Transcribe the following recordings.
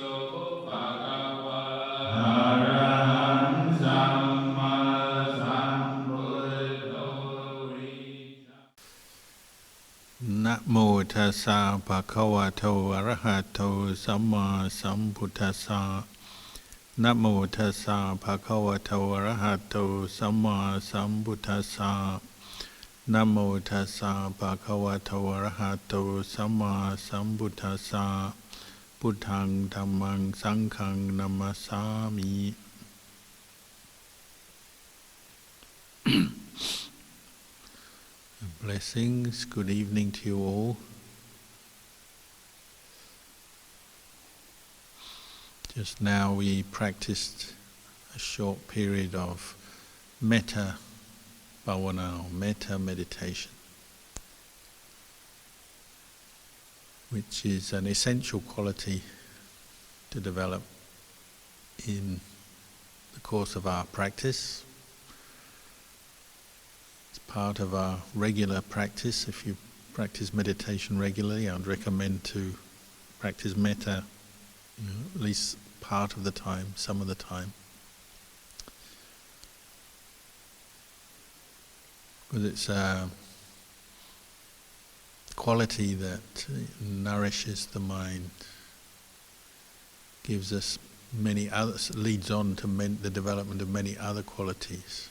นะโมตัสสะภะคะวะโตอะระหะโตสัมมาสัมพุทธัสสะนะโมตัสสะภะคะวะโตอะระหะโตสัมมาสัมพุทธัสสะนะโมตัสสะภะคะวะโตอะระหะโตสัมมาสัมพุทธัสสะพุทธังธัมมังสังฆังนะมัสสามิ Blessings, good evening to you all. Just now we practiced a short period of Metta Bhavana, or Metta meditation, which is an essential quality to develop in the course of our practice. It's part of our regular practice. If you practice meditation regularly, I'd recommend to practice Metta, at least part of the time, some of the time. Because it's a quality that nourishes the mind, gives us many others, leads on to the development of many other qualities.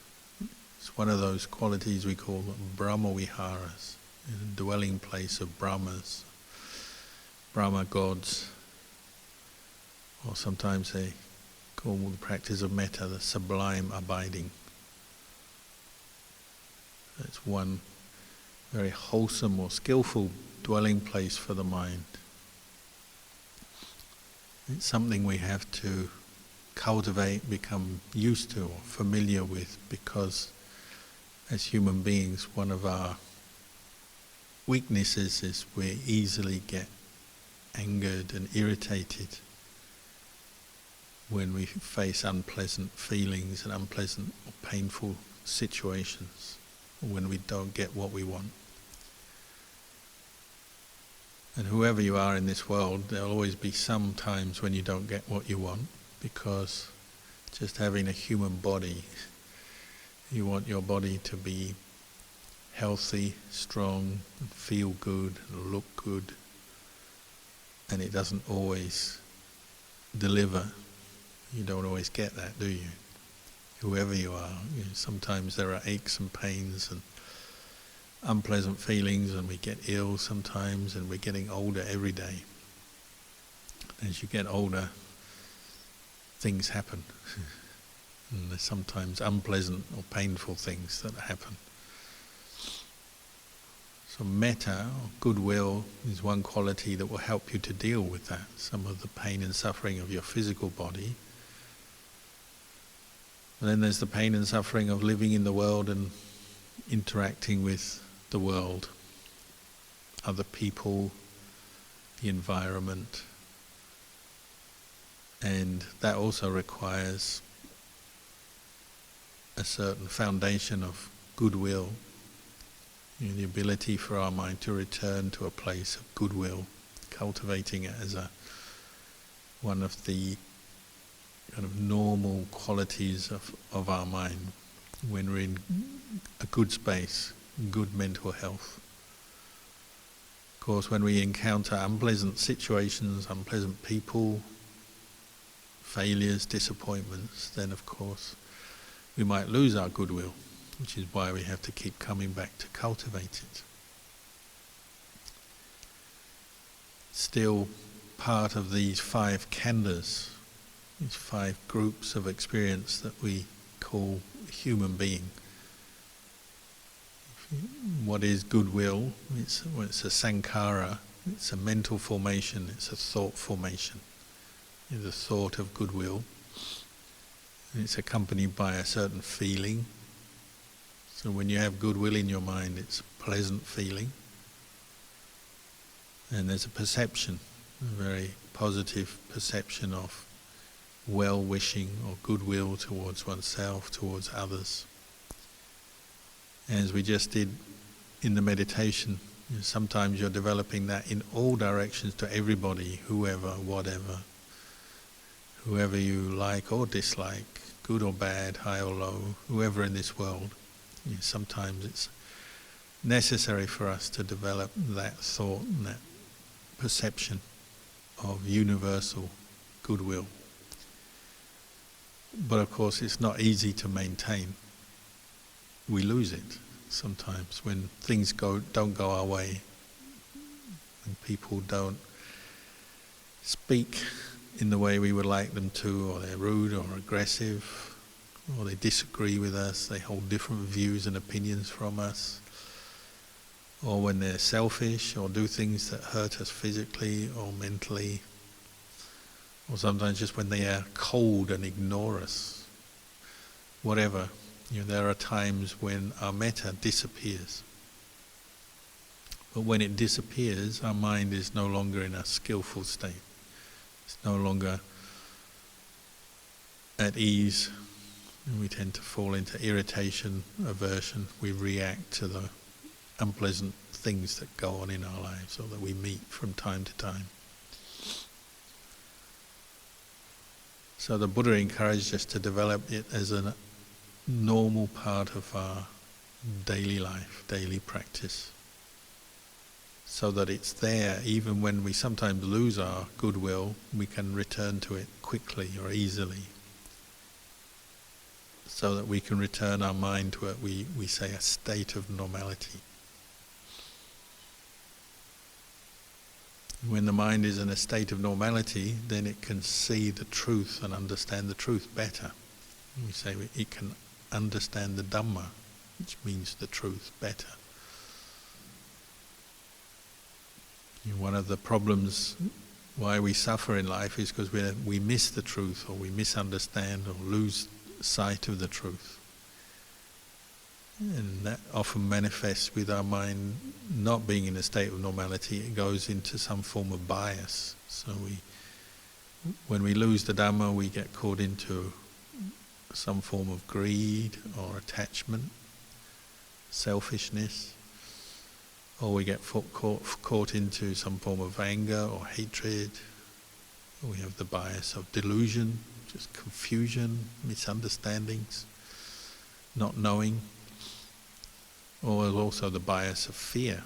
It's one of those qualities we call Brahma Viharas, a dwelling place of Brahmas, Brahma gods, or sometimes they call the practice of Metta the sublime abiding. It's one very wholesome or skillful dwelling place for the mind. It's something we have to cultivate, become used to or familiar with, because as human beings, one of our weaknesses is we easily get angered and irritated when we face unpleasant feelings and unpleasant or painful situations, or when we don't get what we want. And whoever you are in this world, there'll always be some times when you don't get what you want, because just having a human body, you want your body to be healthy, strong, feel good, look good, and it doesn't always deliver. You don't always get that, do you? Whoever you are, sometimes there are aches and pains and unpleasant feelings, and we get ill sometimes, and we're getting older every day. As you get older, things happen. And there's sometimes unpleasant or painful things that happen. So metta, or goodwill, is one quality that will help you to deal with that, some of the pain and suffering of your physical body. And then there's the pain and suffering of living in the world and interacting with the world, other people, the environment. And that also requires a certain foundation of goodwill, the ability for our mind to return to a place of goodwill, cultivating it as one of the kind of normal qualities of our mind when we're in a good space, good mental health. Of course, when we encounter unpleasant situations, unpleasant people, failures, disappointments, then of course we might lose our goodwill, which is why we have to keep coming back to cultivate it. Still part of these 5 khandhas, these 5 groups of experience that we call human being. What is goodwill? It's a sankhara, it's a mental formation, it's a thought formation. It's a thought of goodwill. It's accompanied by a certain feeling. So when you have goodwill in your mind, it's a pleasant feeling. And there's a perception, a very positive perception of well-wishing or goodwill towards oneself, towards others. As we just did in the meditation, sometimes you're developing that in all directions to everybody, whoever, whatever. whoever you like or dislike, good or bad, high or low, whoever in this world, sometimes it's necessary for us to develop that thought and that perception of universal goodwill. But of course it's not easy to maintain. We lose it sometimes when things don't go our way, when people don't speak in the way we would like them to, or they're rude or aggressive, or they disagree with us, they hold different views and opinions from us, or when they're selfish or do things that hurt us physically or mentally, or sometimes just when they are cold and ignore us. Whatever, there are times when our metta disappears. But when it disappears, our mind is no longer in a skillful state. It's no longer at ease, and we tend to fall into irritation, aversion. We react to the unpleasant things that go on in our lives or that we meet from time to time. So the Buddha encouraged us to develop it as a normal part of our daily life, daily practice, so that it's there even when we sometimes lose our goodwill, we can return to it quickly or easily, so that we can return our mind to what we say a state of normality. When the mind is in a state of normality, then it can see the truth and understand the truth better. We say it can understand the Dhamma, which means the truth, better. One of the problems why we suffer in life is because we miss the truth, or we misunderstand or lose sight of the truth. And that often manifests with our mind not being in a state of normality. It goes into some form of bias. So when we lose the Dhamma, we get caught into some form of greed or attachment, selfishness, or we get caught into some form of anger or hatred. Or we have the bias of delusion, just confusion, misunderstandings, not knowing. Or also the bias of fear.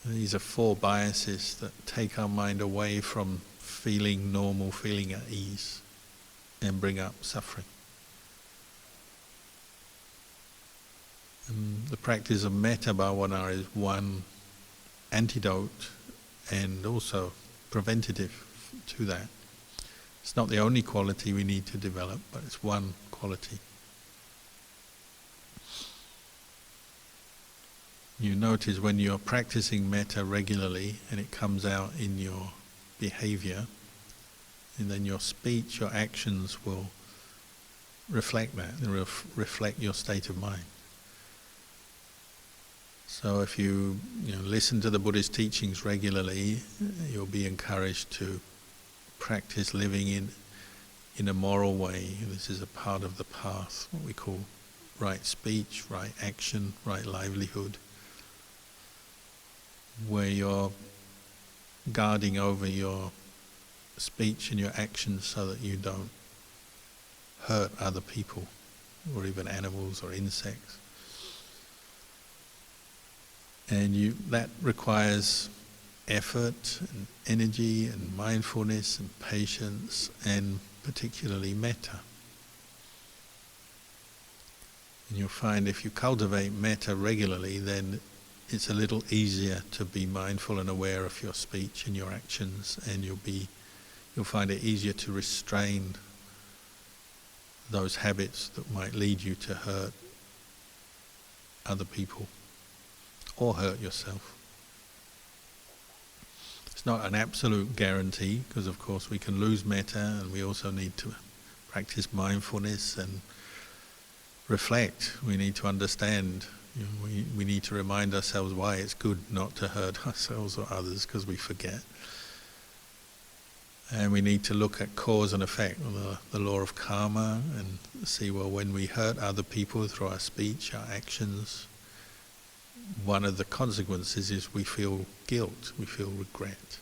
And these are four biases that take our mind away from feeling normal, feeling at ease, and bring up suffering. And the practice of metta bhavana is one antidote and also preventative to that. It's not the only quality we need to develop, but it's one quality. You notice when you're practicing metta regularly and it comes out in your behavior, and then your speech, your actions will reflect that, and reflect your state of mind. So if you listen to the Buddhist teachings regularly, you'll be encouraged to practice living in a moral way. This is a part of the path, what we call right speech, right action, right livelihood, where you're guarding over your speech and your actions so that you don't hurt other people, or even animals or insects. And that requires effort and energy and mindfulness and patience, and particularly metta. And you'll find if you cultivate metta regularly, then it's a little easier to be mindful and aware of your speech and your actions, and you'll find it easier to restrain those habits that might lead you to hurt other people or hurt yourself. It's not an absolute guarantee, because of course we can lose metta, and we also need to practice mindfulness and reflect. We need to understand. We need to remind ourselves why it's good not to hurt ourselves or others, because we forget. And we need to look at cause and effect, the law of karma, and see, well, when we hurt other people through our speech, our actions, one of the consequences is we feel guilt, we feel regret.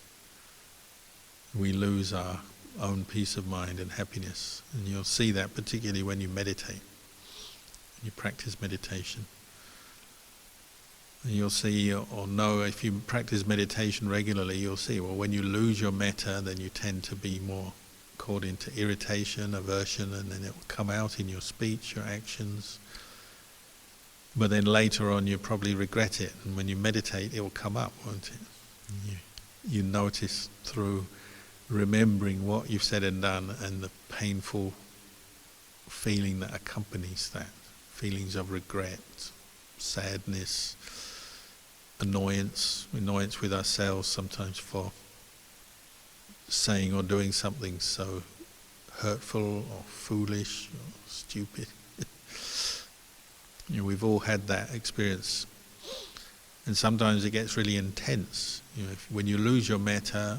We lose our own peace of mind and happiness. And you'll see that particularly when you meditate, when you practice meditation. And you'll see or know, if you practice meditation regularly, you'll see, well, when you lose your metta, then you tend to be more caught into irritation, aversion, and then it will come out in your speech, your actions. But then later on you probably regret it, and when you meditate it will come up, won't it? You notice through remembering what you've said and done and the painful feeling that accompanies that, feelings of regret, sadness, annoyance with ourselves sometimes for saying or doing something so hurtful or foolish or stupid. We've all had that experience, and sometimes it gets really intense. When you lose your metta,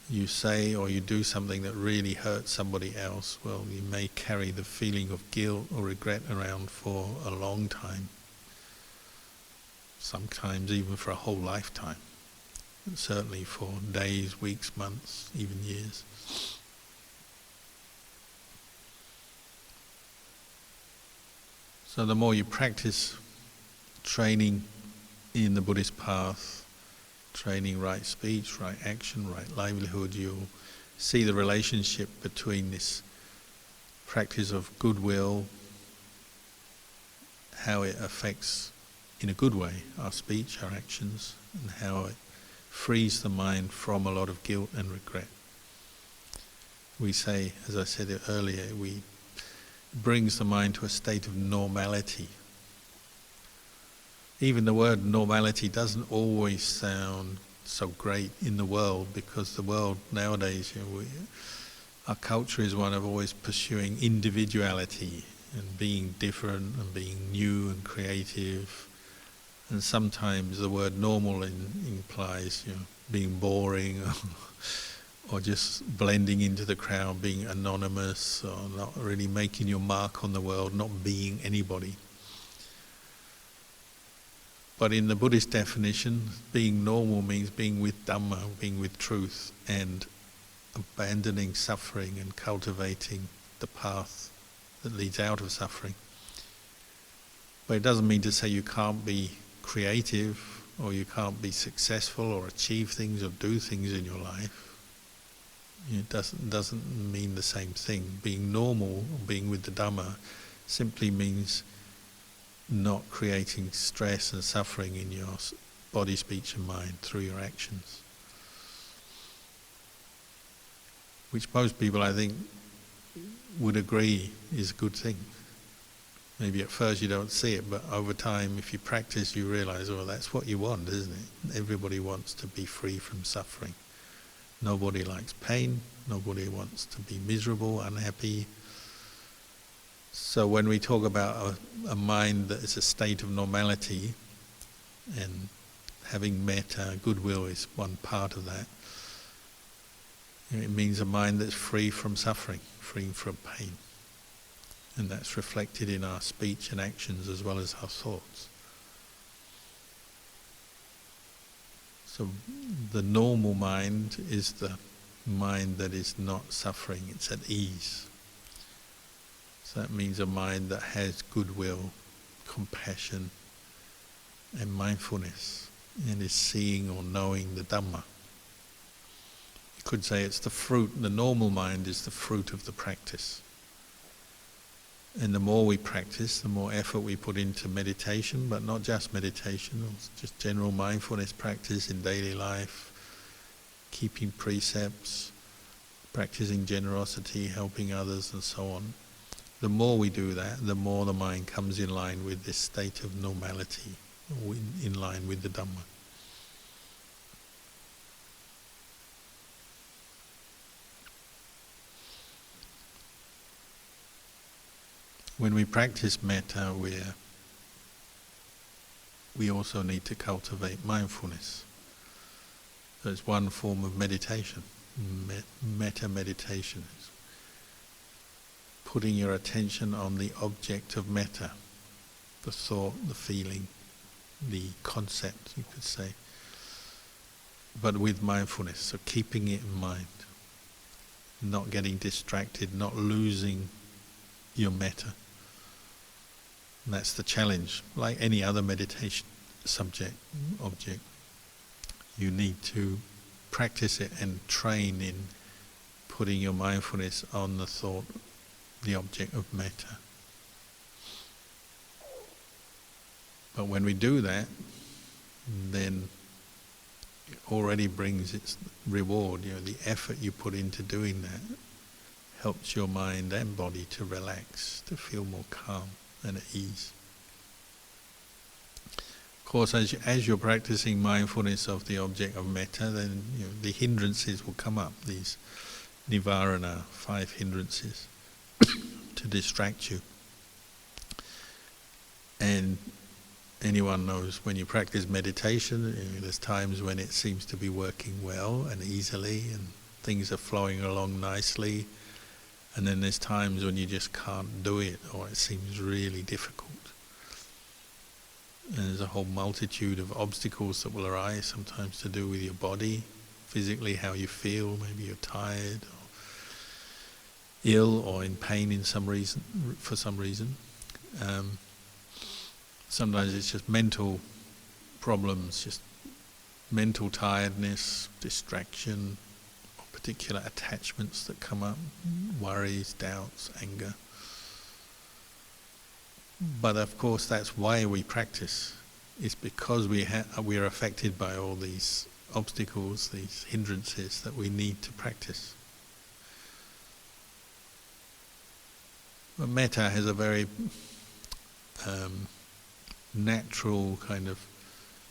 you say or you do something that really hurts somebody else, well, you may carry the feeling of guilt or regret around for a long time, sometimes even for a whole lifetime, and certainly for days, weeks, months, even years. So the more you practice training in the Buddhist path, training right speech, right action, right livelihood, you'll see the relationship between this practice of goodwill, how it affects, in a good way, our speech, our actions, and how it frees the mind from a lot of guilt and regret. We say, as I said earlier, it brings the mind to a state of normality. Even the word normality doesn't always sound so great in the world, because the world nowadays, our culture is one of always pursuing individuality and being different and being new and creative. And sometimes the word normal implies being boring or just blending into the crowd, being anonymous, or not really making your mark on the world, not being anybody. But in the Buddhist definition, being normal means being with Dhamma, being with truth, and abandoning suffering and cultivating the path that leads out of suffering. But it doesn't mean to say you can't be creative, or you can't be successful, or achieve things, or do things in your life. It doesn't mean the same thing. Being normal, or being with the Dhamma, simply means not creating stress and suffering in your body, speech and mind through your actions. Which most people, I think, would agree is a good thing. Maybe at first you don't see it, but over time, if you practice, you realize, oh, that's what you want, isn't it? Everybody wants to be free from suffering. Nobody likes pain. Nobody wants to be miserable, unhappy. So when we talk about a mind that is a state of normality, and having metta, goodwill is one part of that, it means a mind that's free from suffering, free from pain. And that's reflected in our speech and actions as well as our thoughts. So the normal mind is the mind that is not suffering, it's at ease. So that means a mind that has goodwill, compassion and mindfulness, and is seeing or knowing the Dhamma. You could say it's the fruit, the normal mind is the fruit of the practice. And the more we practice, the more effort we put into meditation, but not just meditation, just general mindfulness practice in daily life, keeping precepts, practicing generosity, helping others and so on. The more we do that, the more the mind comes in line with this state of normality, in line with the Dhamma. When we practice metta, we also need to cultivate mindfulness. So it's one form of meditation. Metta meditation is putting your attention on the object of metta, the thought, the feeling, the concept, you could say, but with mindfulness, so keeping it in mind. not getting distracted, not losing your metta. And that's the challenge. Like any other meditation object, you need to practice it and train in putting your mindfulness on the thought, the object of metta. But when we do that, then it already brings its reward. The effort you put into doing that helps your mind and body to relax, to feel more calm and at ease. Of course, as you're practicing mindfulness of the object of metta, then the hindrances will come up, these nivarana, 5 hindrances, to distract you. And anyone knows when you practice meditation, there's times when it seems to be working well and easily and things are flowing along nicely, and then there's times when you just can't do it or it seems really difficult. And there's a whole multitude of obstacles that will arise, sometimes to do with your body, physically how you feel. Maybe you're tired or ill or in pain for some reason. Sometimes it's just mental problems, just mental tiredness, distraction, or particular attachments that come up, worries, doubts, anger. But of course that's why we practice. It's because we are affected by all these obstacles, these hindrances, that we need to practice. But metta has a very natural kind of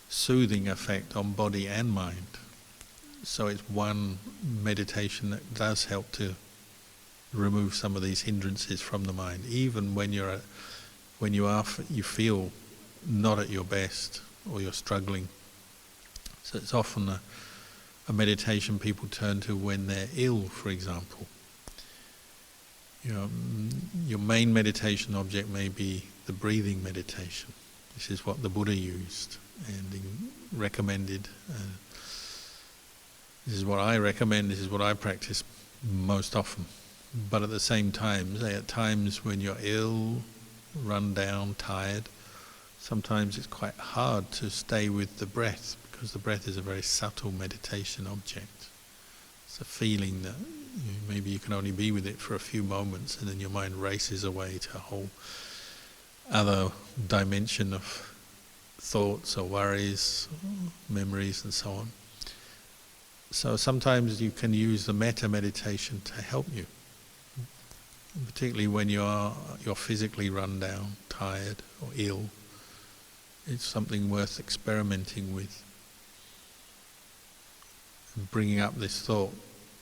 soothing effect on body and mind. So it's one meditation that does help to remove some of these hindrances from the mind, even when you feel not at your best or you're struggling. So it's often a meditation people turn to when they're ill, for example. Your main meditation object may be the breathing meditation. This is what the Buddha used and recommended. This is what I recommend, this is what I practice most often. But at the same time, at times when you're ill, run down, tired, sometimes it's quite hard to stay with the breath, because the breath is a very subtle meditation object. It's a feeling that maybe you can only be with it for a few moments and then your mind races away to a whole other dimension of thoughts or worries, memories and so on. So sometimes you can use the metta meditation to help you, particularly when you're physically run down, tired or ill. It's something worth experimenting with. And bringing up this thought,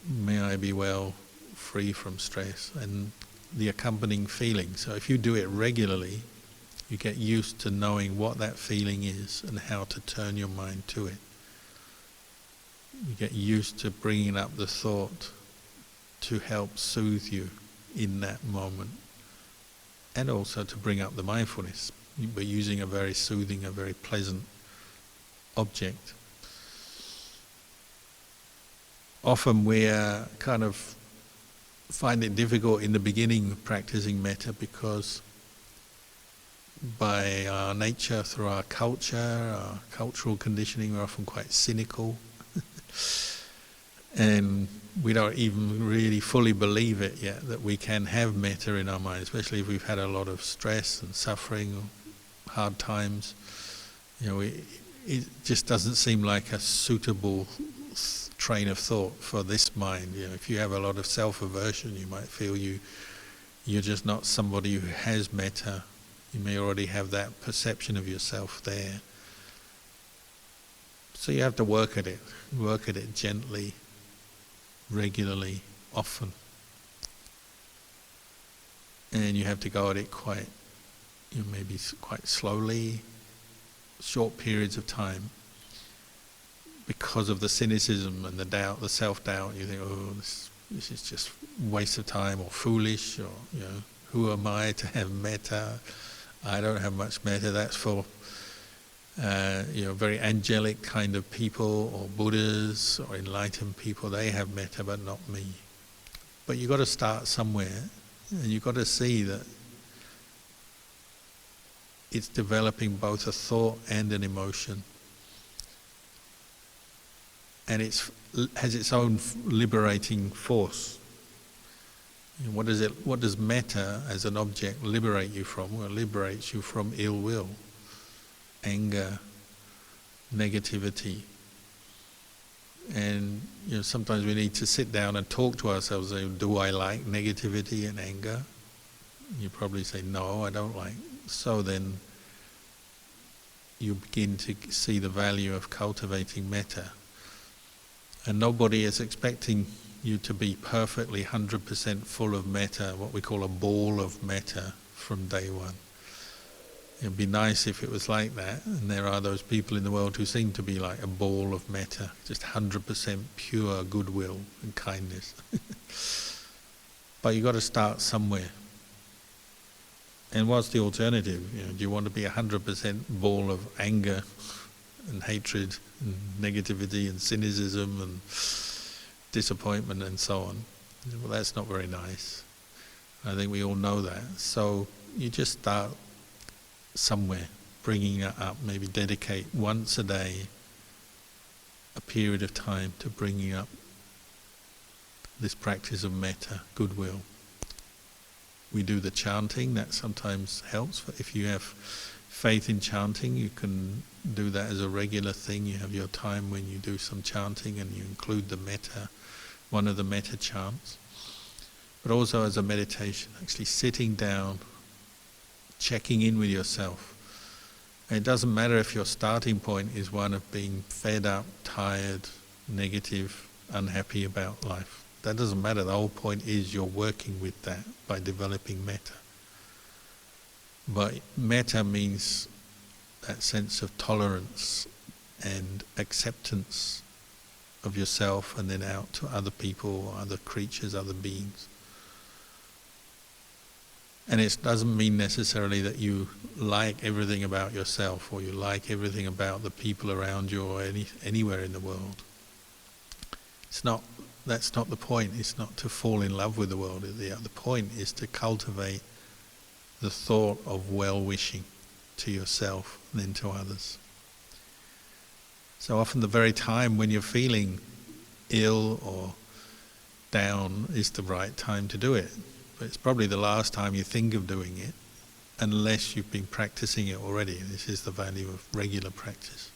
may I be well, free from stress, and the accompanying feeling. So if you do it regularly, you get used to knowing what that feeling is and how to turn your mind to it. You get used to bringing up the thought to help soothe you in that moment, and also to bring up the mindfulness, but using a very soothing, a very pleasant object. Often we kind of find it difficult in the beginning of practicing metta because by our nature, through our culture, our cultural conditioning, we're often quite cynical. And we don't even really fully believe it yet, that we can have metta in our mind, especially if we've had a lot of stress and suffering or hard times. It just doesn't seem like a suitable train of thought for this mind. If you have a lot of self-aversion, you might feel you're just not somebody who has metta. You may already have that perception of yourself there. So you have to work at it gently, regularly, often. And you have to go at it quite, maybe quite slowly, short periods of time. Because of the cynicism and the doubt, the self-doubt, you think, oh, this is just waste of time or foolish, or who am I to have metta? I don't have much metta. That's for very angelic kind of people, or Buddhas or enlightened people. They have metta, but not me. But you've got to start somewhere, and you've got to see that it's developing both a thought and an emotion. And it has its own liberating force. What does metta as an object liberate you from? Well, it liberates you from ill will, anger, negativity. And sometimes we need to sit down and talk to ourselves. Say, do I like negativity and anger? You probably say, no, I don't like. So then you begin to see the value of cultivating metta. And nobody is expecting you to be perfectly 100% full of metta, what we call a ball of metta from day one. It would be nice if it was like that, and there are those people in the world who seem to be like a ball of metta, just 100% pure goodwill and kindness. But you've got to start somewhere. And what's the alternative? Do you want to be 100% ball of anger and hatred and negativity and cynicism and disappointment and so on? Well, that's not very nice. I think we all know that. So you just start somewhere, bringing it up, maybe dedicate once a day a period of time to bringing up this practice of metta, goodwill. We do the chanting, that sometimes helps. If you have faith in chanting, you can do that as a regular thing. You have your time when you do some chanting and you include the metta, one of the metta chants. But also as a meditation, actually sitting down, checking in with yourself. And it doesn't matter if your starting point is one of being fed up, tired, negative, unhappy about life. That doesn't matter. The whole point is you're working with that by developing metta. But metta means that sense of tolerance and acceptance of yourself and then out to other people, other creatures, other beings. And it doesn't mean necessarily that you like everything about yourself or you like everything about the people around you or anywhere in the world. That's not the point. It's not to fall in love with the world. The point is to cultivate the thought of well-wishing to yourself and then to others. So often the very time when you're feeling ill or down is the right time to do it. But it's probably the last time you think of doing it, unless you've been practicing it already. This is the value of regular practice.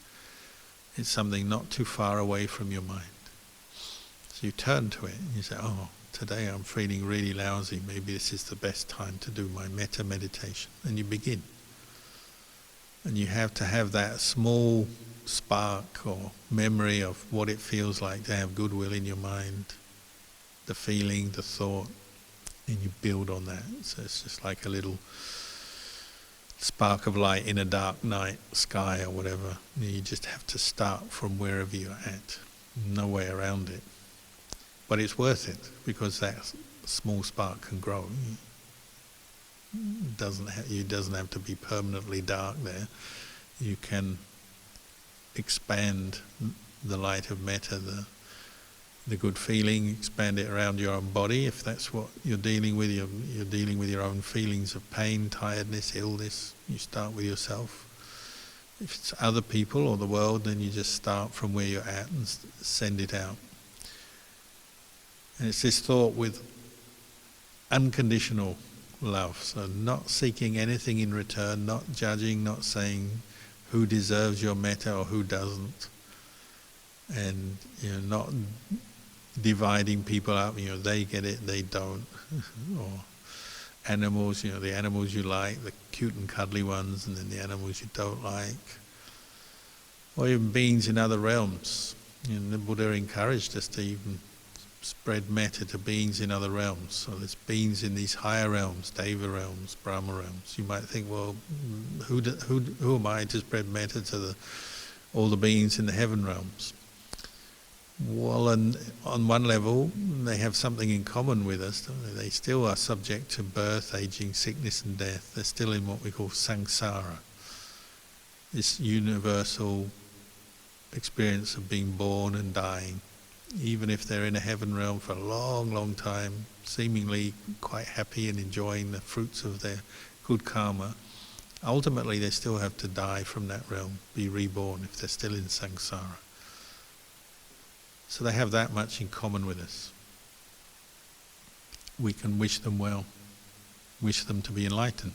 It's something not too far away from your mind. So you turn to it and you say, oh, today I'm feeling really lousy. Maybe this is the best time to do my metta meditation. And you begin. And you have to have that small spark or memory of what it feels like to have goodwill in your mind, the feeling, the thought. And you build on that. So it's just like a little spark of light in a dark night sky or whatever. You just have to start from wherever you're at. No way around it. But it's worth it because that small spark can grow. It doesn't have to be permanently dark there. You can expand the light of metta, the good feeling, expand it around your own body. If that's what you're dealing with, you're dealing with your own feelings of pain, tiredness, illness. You start with yourself. If it's other people or the world, then you just start from where you're at and send it out. And it's this thought with unconditional love. So not seeking anything in return, not judging, not saying who deserves your metta or who doesn't. And not dividing people up, they get it, they don't. Or animals, the animals you like, the cute and cuddly ones, and then the animals you don't like. Or even beings in other realms. The Buddha encouraged us to even spread metta to beings in other realms. So there's beings in these higher realms, Deva realms, Brahma realms. You might think, well, who am I to spread metta to all the beings in the heaven realms? Well, and on one level, they have something in common with us, don't they? They still are subject to birth, aging, sickness and death. They're still in what we call samsara, this universal experience of being born and dying even if they're in a heaven realm for a long, long time, seemingly quite happy and enjoying the fruits of their good karma, ultimately they still have to die from that realm, be reborn if they're still in samsara. So they have that much in common with us. We can wish them well, wish them to be enlightened.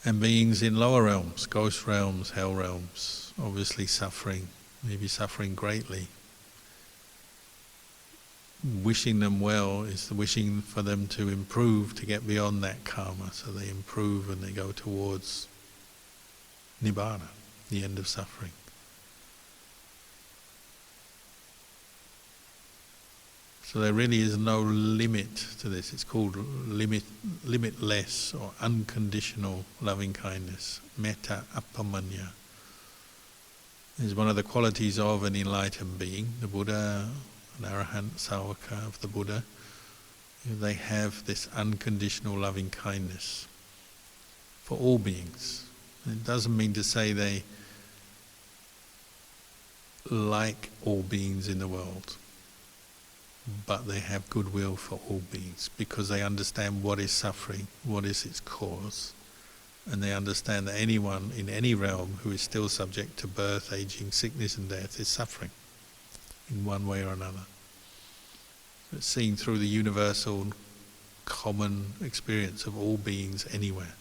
And beings in lower realms, ghost realms, hell realms, obviously suffering, maybe suffering greatly. Wishing them well is wishing for them to improve, to get beyond that karma, so they improve and they go towards nibbana, the end of suffering. So there really is no limit to this. It's called limitless or unconditional loving kindness. Metta appamanya is one of the qualities of an enlightened being. The Buddha, an arahant sāvaka of the Buddha, they have this unconditional loving kindness for all beings. And it doesn't mean to say they like all beings in the world, but they have goodwill for all beings because they understand what is suffering, what is its cause, and they understand that anyone in any realm who is still subject to birth, aging, sickness and death is suffering in one way or another. It's seen through the universal common experience of all beings anywhere.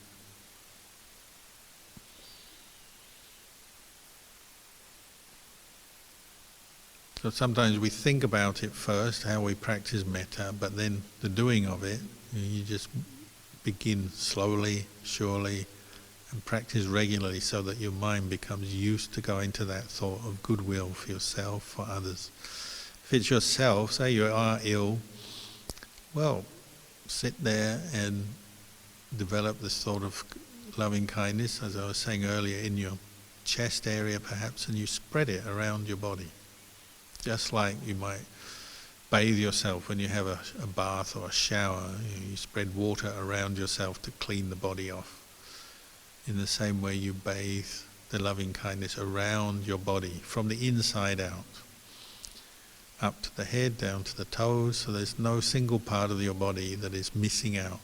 So sometimes we think about it first, how we practice metta, but then the doing of it, you just begin slowly, surely, and practice regularly so that your mind becomes used to going to that thought of goodwill for yourself, for others. If it's yourself, say you are ill, well, sit there and develop this sort of loving kindness, as I was saying earlier, in your chest area perhaps, and you spread it around your body. Just like you might bathe yourself when you have a bath or a shower, you spread water around yourself to clean the body off. In the same way you bathe the loving kindness around your body, from the inside out, up to the head, down to the toes, so there's no single part of your body that is missing out.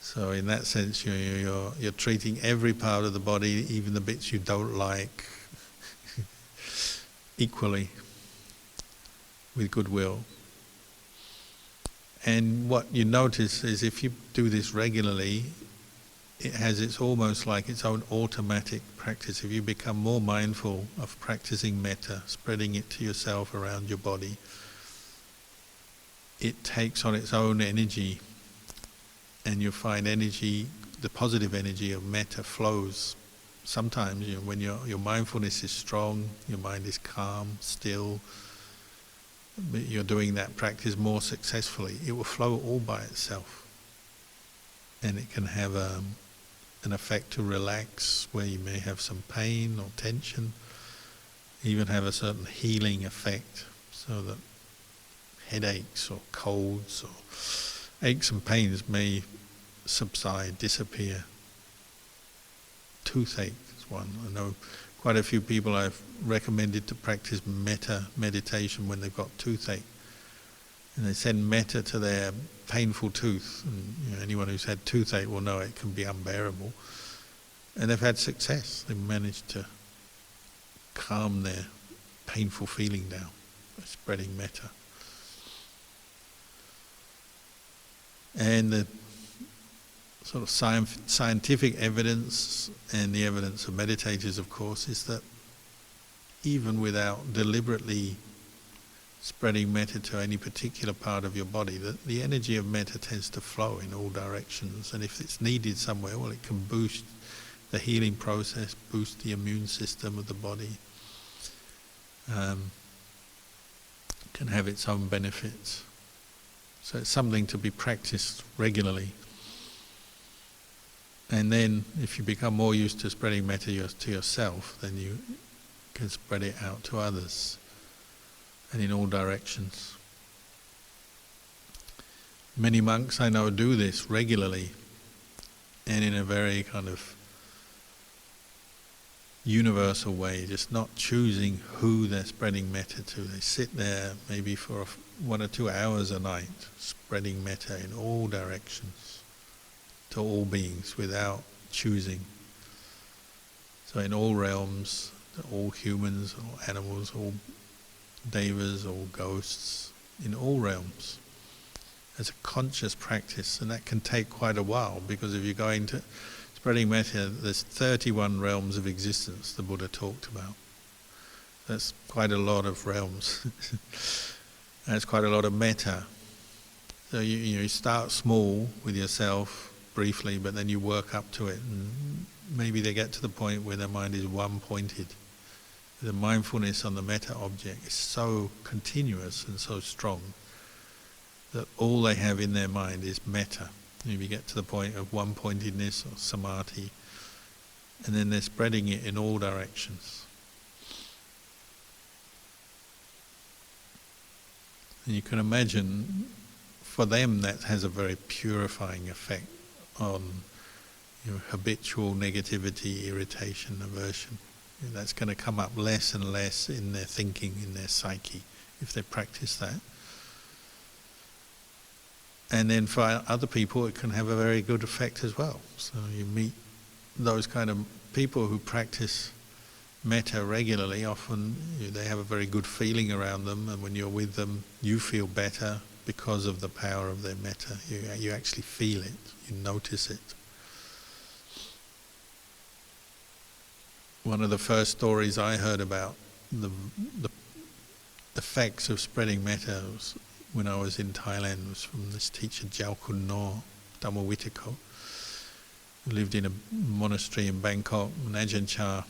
So in that sense you're treating every part of the body, even the bits you don't like, equally with goodwill. And what you notice is if you do this regularly, it's almost like its own automatic practice. If you become more mindful of practicing metta, spreading it to yourself around your body, it takes on its own energy, and you find energy, the positive energy of metta flows. Sometimes, when your mindfulness is strong, your mind is calm, still, but you're doing that practice more successfully, it will flow all by itself. And it can have an effect to relax where you may have some pain or tension, even have a certain healing effect, so that headaches or colds or aches and pains may subside, disappear. Toothache is one. I know quite a few people I've recommended to practice metta meditation when they've got toothache. And they send metta to their painful tooth. And anyone who's had toothache will know it can be unbearable. And they've had success. They've managed to calm their painful feeling down by spreading metta. And the sort of scientific evidence, and the evidence of meditators, of course, is that even without deliberately spreading metta to any particular part of your body, that the energy of metta tends to flow in all directions, and if it's needed somewhere, well, it can boost the healing process, boost the immune system of the body, can have its own benefits. So it's something to be practiced regularly. And then if you become more used to spreading metta to yourself, then you can spread it out to others, and in all directions. Many monks I know do this regularly, and in a very kind of universal way, just not choosing who they're spreading metta to. They sit there maybe for 1 or 2 hours a night, spreading metta in all directions, to all beings, without choosing. So in all realms, all humans, all animals, all devas, all ghosts, in all realms, as a conscious practice. And that can take quite a while, because if you're going to spreading metta, there's 31 realms of existence the Buddha talked about. That's quite a lot of realms. That's quite a lot of metta. So you start small with yourself briefly, but then you work up to it, and maybe they get to the point where their mind is one-pointed. The mindfulness on the metta object is so continuous and so strong that all they have in their mind is metta. If you get to the point of one-pointedness or samadhi, and then they're spreading it in all directions. And you can imagine, for them that has a very purifying effect on habitual negativity, irritation, aversion. That's going to come up less and less in their thinking, in their psyche, if they practice that. And then for other people it can have a very good effect as well. So you meet those kind of people who practice metta regularly, often they have a very good feeling around them, and when you're with them you feel better because of the power of their metta. You actually feel it, you notice it. One of the first stories I heard about the effects of spreading metta was when I was in Thailand, was from this teacher Jalkun No Dhammawitiko, who lived in a monastery in Bangkok. And Ajahn Chah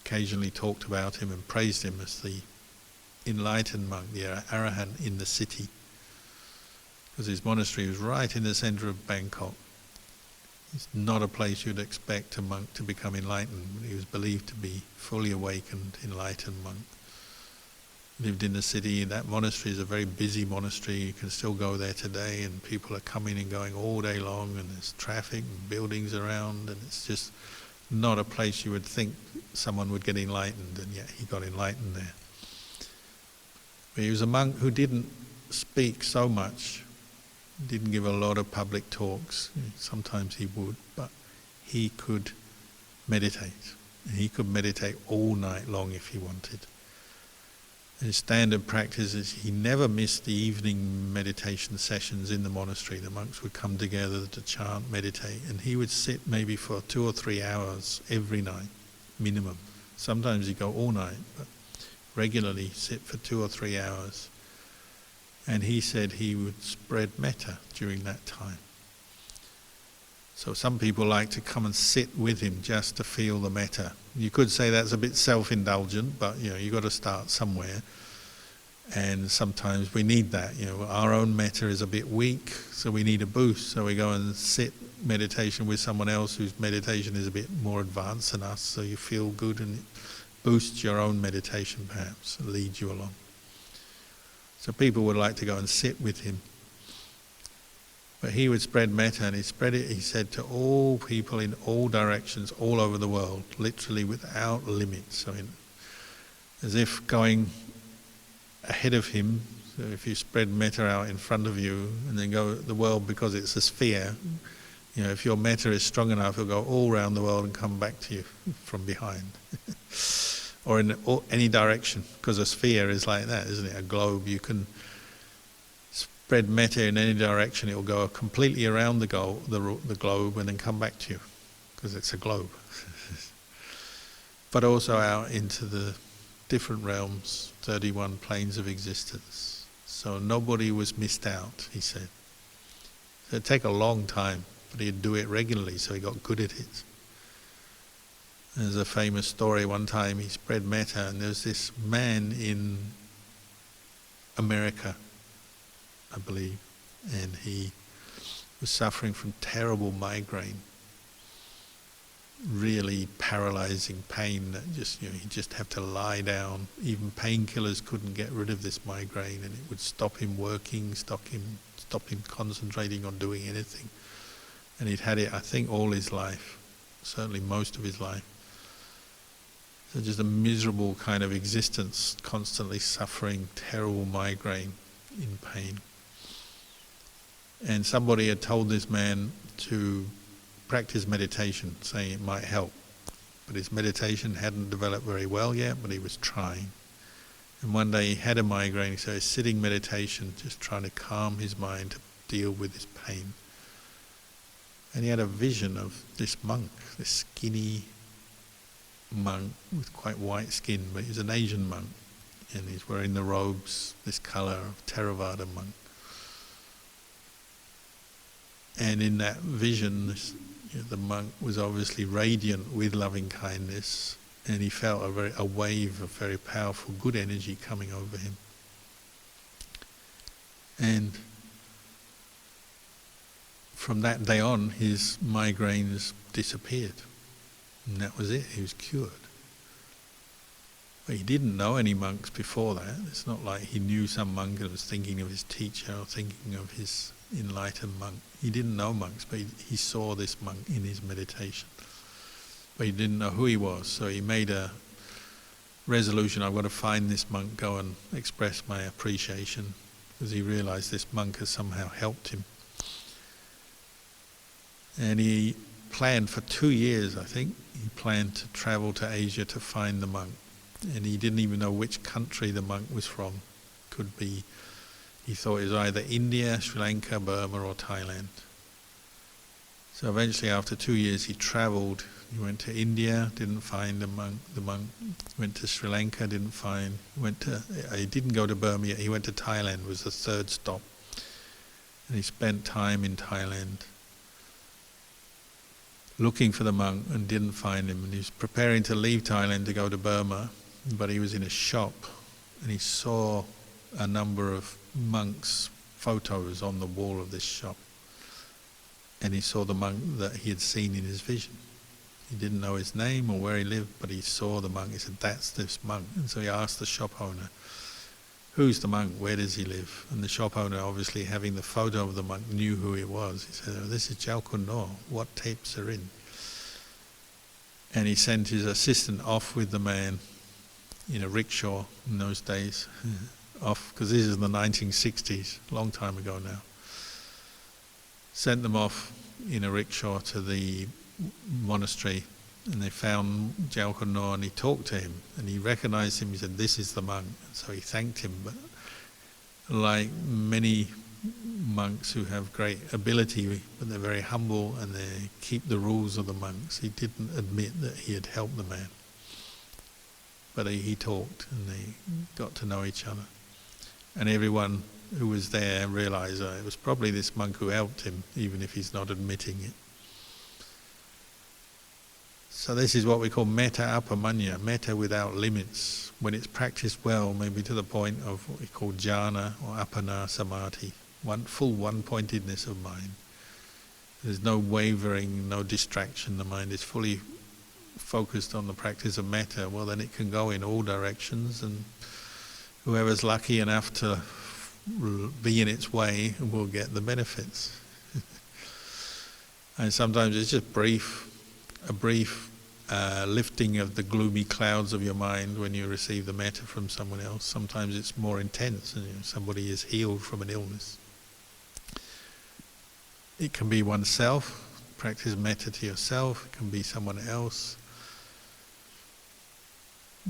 occasionally talked about him and praised him as the enlightened monk, the arahant in the city, because his monastery was right in the centre of Bangkok. It's not a place you'd expect a monk to become enlightened, but he was believed to be fully awakened, enlightened monk. Lived in the city. That monastery is a very busy monastery. You can still go there today, and people are coming and going all day long, and there's traffic and buildings around, and it's just not a place you would think someone would get enlightened, and yet he got enlightened there. But he was a monk who didn't speak so much, didn't give a lot of public talks. Sometimes he would, but he could meditate. He could meditate all night long if he wanted. His standard practice is he never missed the evening meditation sessions in the monastery. The monks would come together to chant, meditate, and he would sit maybe for 2 or 3 hours every night, minimum. Sometimes he'd go all night, but regularly sit for 2 or 3 hours. And he said he would spread metta during that time. So some people like to come and sit with him just to feel the metta. You could say that's a bit self-indulgent, but you've got to start somewhere. And sometimes we need that. Our own metta is a bit weak, so we need a boost. So we go and sit meditation with someone else whose meditation is a bit more advanced than us, so you feel good, and it boosts your own meditation perhaps, and leads you along. So people would like to go and sit with him. But he would spread metta, and he spread it, he said, to all people in all directions, all over the world, literally without limit. So as if going ahead of him, so if you spread metta out in front of you and then go the world, because it's a sphere, if your metta is strong enough, it'll go all around the world and come back to you from behind. Or in any direction, because a sphere is like that, isn't it? A globe, you can spread metta in any direction, it will go completely around the globe and then come back to you, because it's a globe. But also out into the different realms, 31 planes of existence. So nobody was missed out, he said. It'd take a long time, but he'd do it regularly, so he got good at it. There's a famous story. One time he spread metta, and there's this man in America, I believe, and he was suffering from terrible migraine, really paralyzing pain that he'd just have to lie down. Even painkillers couldn't get rid of this migraine, and it would stop him working, stop him concentrating on doing anything. And he'd had it, I think, all his life, certainly most of his life. So just a miserable kind of existence, constantly suffering, terrible migraine, in pain. And somebody had told this man to practice meditation, saying it might help. But his meditation hadn't developed very well yet, but he was trying. And one day he had a migraine, so he's sitting meditation, just trying to calm his mind to deal with his pain. And he had a vision of this monk, this skinny monk with quite white skin, but he's an Asian monk, and he's wearing the robes, this colour of Theravada monk. And in that vision, the monk was obviously radiant with loving kindness, and he felt a wave of very powerful good energy coming over him. And from that day on, his migraines disappeared. And that was it, he was cured. But he didn't know any monks before that. It's not like he knew some monk and was thinking of his teacher or thinking of his enlightened monk. He didn't know monks, but he saw this monk in his meditation. But he didn't know who he was, so he made a resolution, I've got to find this monk, go and express my appreciation, because he realized this monk has somehow helped him. And he planned for 2 years, I think, he planned to travel to Asia to find the monk. And he didn't even know which country the monk was from. Could be, he thought it was either India, Sri Lanka, Burma or Thailand. So eventually after 2 years he travelled. He went to India, didn't find the monk. Went to Sri Lanka, didn't find. He didn't go to Burma yet, he went to Thailand, was the third stop. And he spent time in Thailand looking for the monk and didn't find him. And he was preparing to leave Thailand to go to Burma, but he was in a shop and he saw a number of monks' photos on the wall of this shop. And he saw the monk that he had seen in his vision. He didn't know his name or where he lived, but he saw the monk. He said, that's this monk. And so he asked the shop owner, who's the monk? Where does he live? And the shop owner, obviously having the photo of the monk, knew who he was. He said, oh, this is Ajahn Kalyano. What tapes are in? And he sent his assistant off with the man in a rickshaw in those days, off, because this is the 1960s, a long time ago now. Sent them off in a rickshaw to the monastery, and they found Ajahn Kalyano, and he talked to him, and he recognized him. He said, this is the monk. And so he thanked him, but like many monks who have great ability, but they're very humble and they keep the rules of the monks, he didn't admit that he had helped the man. But he talked, and they got to know each other. And everyone who was there realized it was probably this monk who helped him, even if he's not admitting it. So this is what we call metta apamanya, metta without limits. When it's practiced well, maybe to the point of what we call jhana or apana samadhi, full one-pointedness of mind. There's no wavering, no distraction. The mind is fully focused on the practice of metta. Well, then it can go in all directions, and whoever's lucky enough to be in its way will get the benefits. And sometimes it's just a brief lifting of the gloomy clouds of your mind when you receive the metta from someone else. Sometimes it's more intense, and somebody is healed from an illness. It can be oneself, practice metta to yourself, it can be someone else.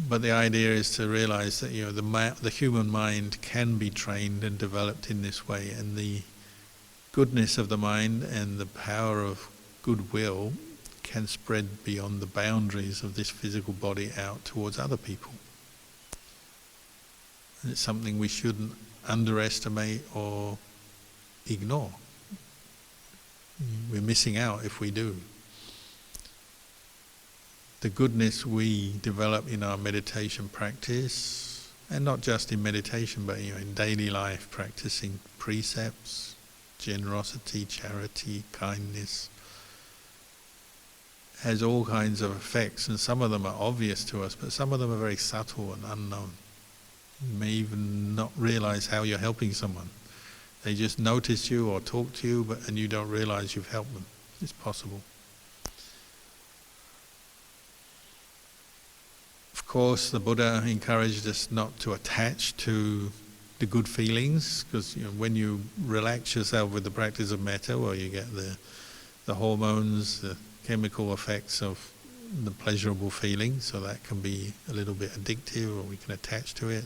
But the idea is to realize that the human mind can be trained and developed in this way, and the goodness of the mind and the power of goodwill can spread beyond the boundaries of this physical body out towards other people. And it's something we shouldn't underestimate or ignore. We're missing out if we do. The goodness we develop in our meditation practice, and not just in meditation, but in daily life, practicing precepts, generosity, charity, kindness, has all kinds of effects, and some of them are obvious to us, but some of them are very subtle and unknown. You may even not realize how you're helping someone. They just notice you or talk to you, and you don't realize you've helped them. It's possible. course, the Buddha encouraged us not to attach to the good feelings, because when you relax yourself with the practice of metta, well, you get the hormones, the chemical effects of the pleasurable feelings, so that can be a little bit addictive, or we can attach to it.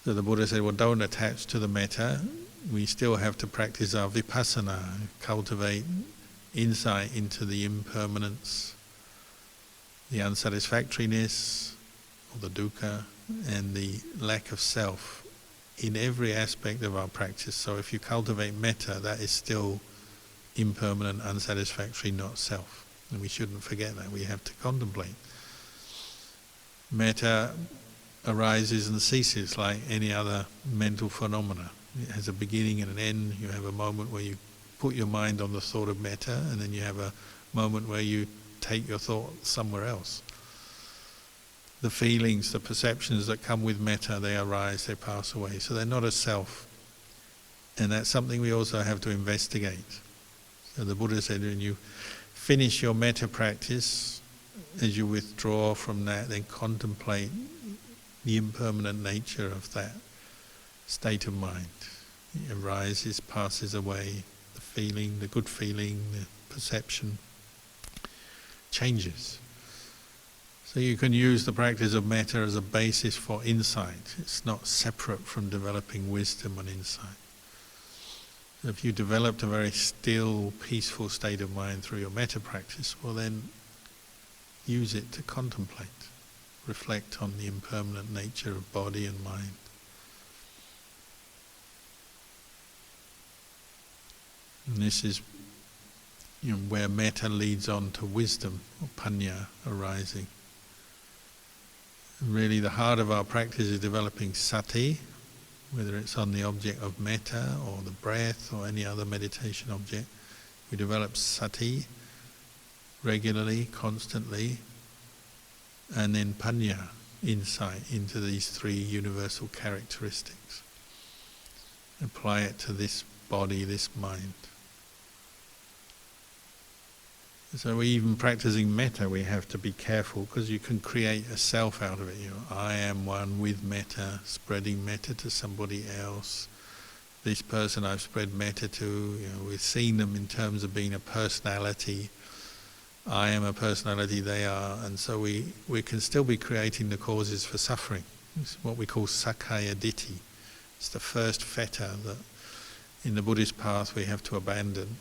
So the Buddha said, well, don't attach to the metta. We still have to practice our vipassana, cultivate insight into the impermanence, the unsatisfactoriness, or the dukkha, and the lack of self in every aspect of our practice. So if you cultivate metta, that is still impermanent, unsatisfactory, not self. And we shouldn't forget that. We have to contemplate. Metta arises and ceases like any other mental phenomena. It has a beginning and an end. You have a moment where you put your mind on the thought of metta, and then you have a moment where you take your thought somewhere else. The feelings, the perceptions that come with metta, they arise, they pass away. So they're not a self. And that's something we also have to investigate. So the Buddha said, when you finish your metta practice, as you withdraw from that, then contemplate the impermanent nature of that state of mind. It arises, passes away, the feeling, the good feeling, the perception changes. So you can use the practice of metta as a basis for insight. It's not separate from developing wisdom and insight. If you developed a very still, peaceful state of mind through your metta practice, well then use it to contemplate, reflect on the impermanent nature of body and mind. And this is where metta leads on to wisdom, or panya, arising. Really the heart of our practice is developing sati, whether it's on the object of metta or the breath or any other meditation object. We develop sati regularly, constantly, and then panya, insight into these three universal characteristics. Apply it to this body, this mind. So even practicing metta, we have to be careful, because you can create a self out of it. I am one with metta, spreading metta to somebody else. This person I've spread metta to, we've seen them in terms of being a personality. I am a personality, they are, and so we can still be creating the causes for suffering. It's what we call sakkaya ditthi. It's the first fetter that in the Buddhist path we have to abandon.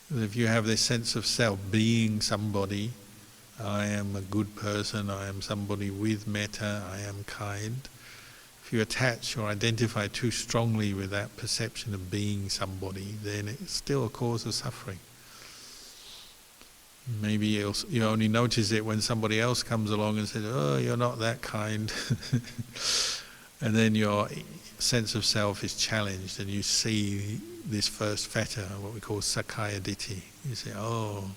If you have this sense of self, being somebody, I am a good person, I am somebody with metta, I am kind. If you attach or identify too strongly with that perception of being somebody, then it's still a cause of suffering. Maybe you only notice it when somebody else comes along and says, oh, you're not that kind. And then your sense of self is challenged and you see this first fetter, what we call sakkaya ditthi. You say, oh,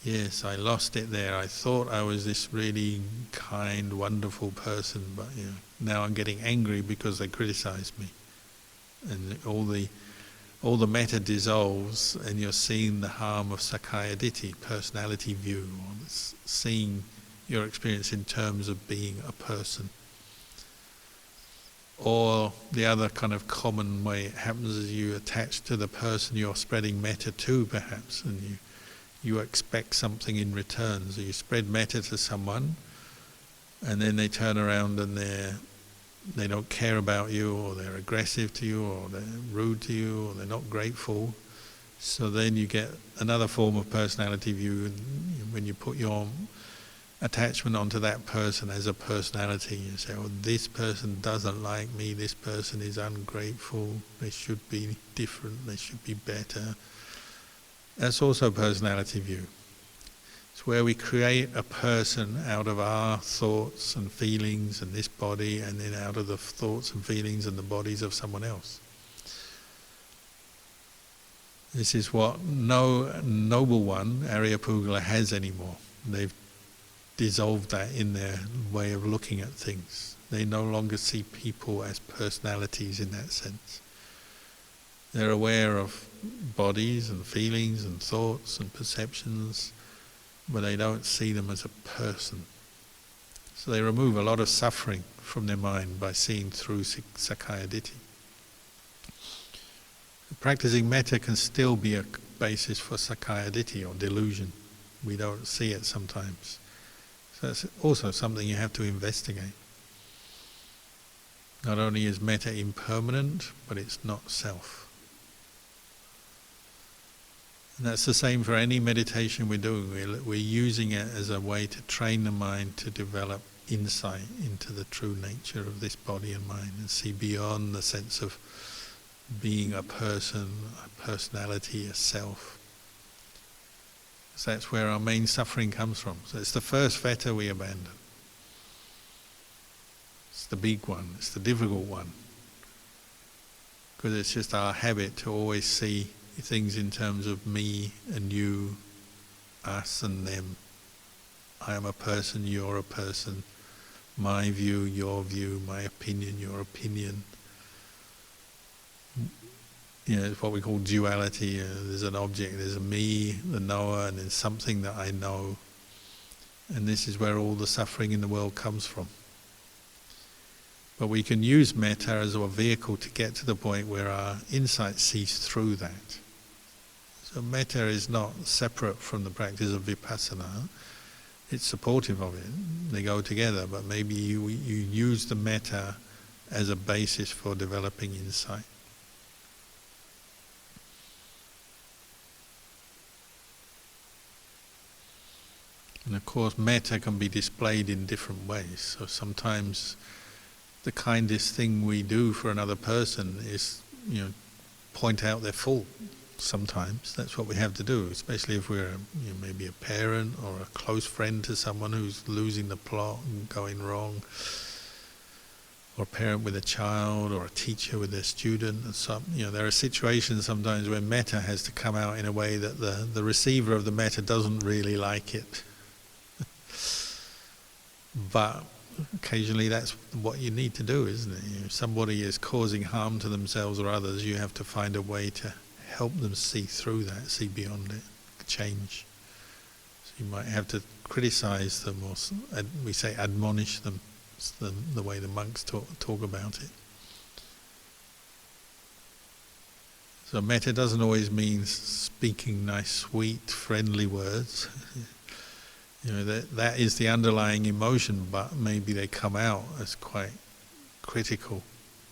yes, I lost it there. I thought I was this really kind, wonderful person, but now I'm getting angry because they criticized me. And all the metta dissolves, and you're seeing the harm of sakkaya ditthi, personality view, or seeing your experience in terms of being a person. Or the other kind of common way it happens is you attach to the person you're spreading metta to, perhaps, and you expect something in return. So you spread metta to someone, and then they turn around and they don't care about you, or they're aggressive to you, or they're rude to you, or they're not grateful. So then you get another form of personality view, and when you put your attachment onto that person as a personality, you say, oh, this person doesn't like me, this person is ungrateful, they should be different, they should be better. That's also personality view. It's where we create a person out of our thoughts and feelings and this body, and then out of the thoughts and feelings and the bodies of someone else. This is what no noble one, Aryapugala, has anymore. They've dissolved that in their way of looking at things. They no longer see people as personalities in that sense. They're aware of bodies and feelings and thoughts and perceptions, but they don't see them as a person. So they remove a lot of suffering from their mind by seeing through Sakkaya Ditthi. Practicing metta can still be a basis for Sakkaya Ditthi or delusion. We don't see it sometimes. So that's also something you have to investigate. Not only is metta impermanent, but it's not self. And that's the same for any meditation we're doing. We're using it as a way to train the mind to develop insight into the true nature of this body and mind and see beyond the sense of being a person, a personality, a self. So that's where our main suffering comes from. So it's the first fetter we abandon. It's the big one, it's the difficult one. Because it's just our habit to always see things in terms of me and you, us and them. I am a person, you're a person. My view, your view, my opinion, your opinion. It's what we call duality. There's an object, there's a me, the knower, and there's something that I know. And this is where all the suffering in the world comes from. But we can use metta as a vehicle to get to the point where our insight sees through that. So metta is not separate from the practice of vipassana. It's supportive of it. They go together, but maybe you use the metta as a basis for developing insight. And of course, metta can be displayed in different ways. So sometimes the kindest thing we do for another person is, point out their fault. Sometimes that's what we have to do, especially if we're maybe a parent or a close friend to someone who's losing the plot and going wrong, or a parent with a child, or a teacher with their student. And there are situations sometimes where metta has to come out in a way that the receiver of the metta doesn't really like it. But occasionally that's what you need to do, isn't it? If somebody is causing harm to themselves or others, you have to find a way to help them see through that, see beyond it, change. So you might have to criticize them, or we say admonish them. It's the way the monks talk about it. So metta doesn't always mean speaking nice, sweet, friendly words. That is the underlying emotion, but maybe they come out as quite critical.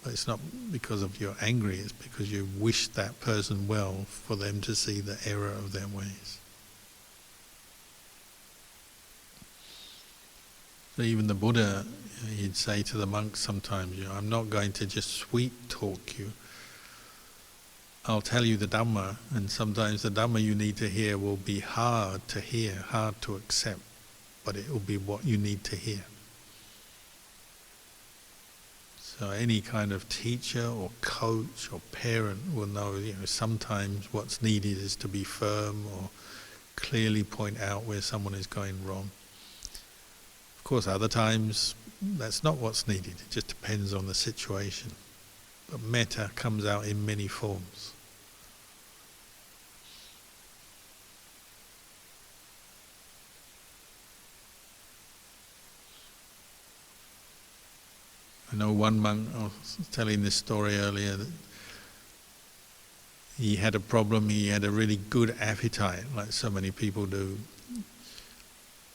But it's not because of you're angry, it's because you wish that person well for them to see the error of their ways. So even the Buddha, he'd say to the monks sometimes, I'm not going to just sweet talk you. I'll tell you the Dhamma, and sometimes the Dhamma you need to hear will be hard to hear, hard to accept, but it will be what you need to hear. So any kind of teacher or coach or parent will know, sometimes what's needed is to be firm or clearly point out where someone is going wrong. Of course, other times that's not what's needed. It just depends on the situation. But metta comes out in many forms. I know one monk, I was telling this story earlier, that he had a problem. He had a really good appetite, like so many people do,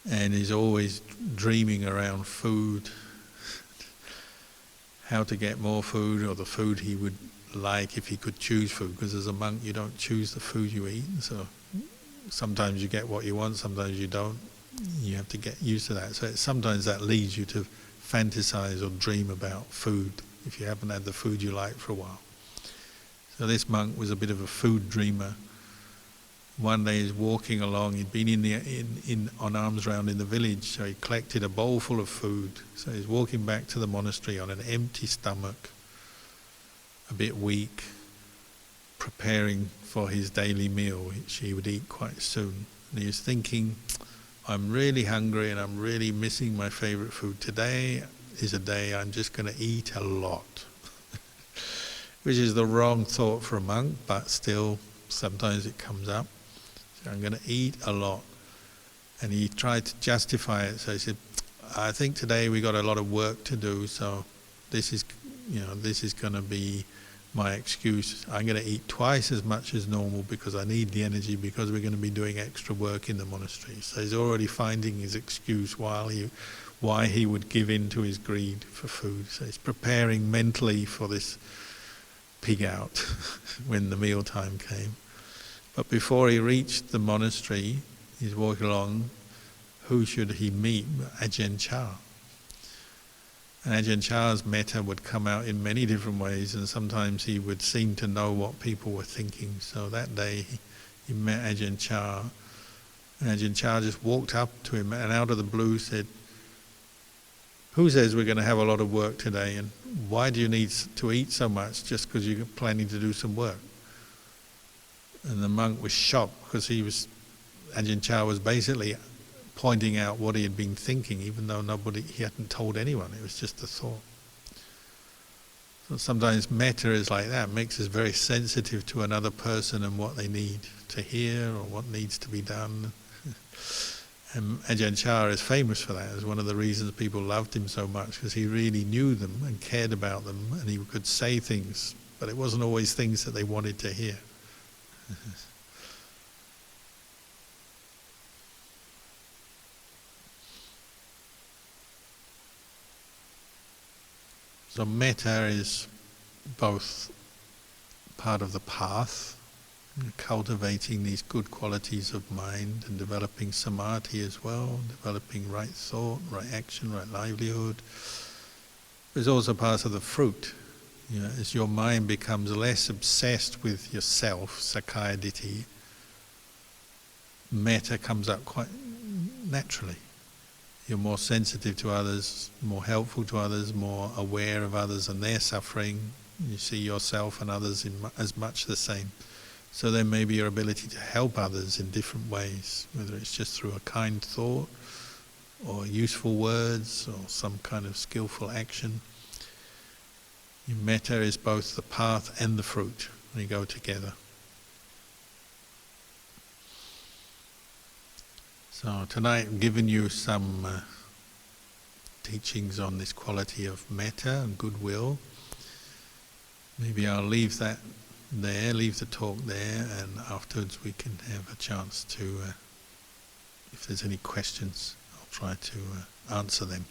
and he's always dreaming around food, how to get more food, or the food he would like if he could choose food, because as a monk you don't choose the food you eat, so sometimes you get what you want, sometimes you don't. You have to get used to that. So sometimes that leads you to fantasize or dream about food if you haven't had the food you like for a while. So this monk was a bit of a food dreamer. One day he's walking along, he'd been on alms round in the village, so he collected a bowl full of food. So he's walking back to the monastery on an empty stomach, a bit weak, preparing for his daily meal, which he would eat quite soon. And he was thinking, I'm really hungry and I'm really missing my favourite food. Today is a day I'm just going to eat a lot. Which is the wrong thought for a monk, but still sometimes it comes up. So I'm going to eat a lot. And he tried to justify it. So he said, I think today we got a lot of work to do, so this is going to be my excuse. I'm going to eat twice as much as normal because I need the energy, because we're going to be doing extra work in the monastery. So he's already finding his excuse why he would give in to his greed for food. So he's preparing mentally for this pig out when the meal time came. But before he reached the monastery, he's walking along. Who should he meet? Ajahn Chah. And Ajahn Chah's metta would come out in many different ways, and sometimes he would seem to know what people were thinking. So that day he met Ajahn Chah, and Ajahn Chah just walked up to him and out of the blue said, who says we're going to have a lot of work today, and why do you need to eat so much just because you're planning to do some work? And the monk was shocked because Ajahn Chah was basically pointing out what he had been thinking, even though he hadn't told anyone. It was just a thought. So sometimes metta is like that, makes us very sensitive to another person and what they need to hear or what needs to be done. And Ajahn Chah is famous for that. It's one of the reasons people loved him so much, because he really knew them and cared about them, and he could say things, but it wasn't always things that they wanted to hear. So metta is both part of the path, cultivating these good qualities of mind and developing samadhi as well, developing right thought, right action, right livelihood. It's also part of the fruit. As your mind becomes less obsessed with yourself, sakkaya ditthi, metta comes up quite naturally. You're more sensitive to others, more helpful to others, more aware of others and their suffering. You see yourself and others as much the same. So then maybe your ability to help others in different ways, whether it's just through a kind thought or useful words or some kind of skillful action. Metta is both the path and the fruit. They go together. So tonight I've given you some teachings on this quality of metta and goodwill. Maybe I'll leave that there, leave the talk there, and afterwards we can have a chance to, if there's any questions, I'll try to answer them.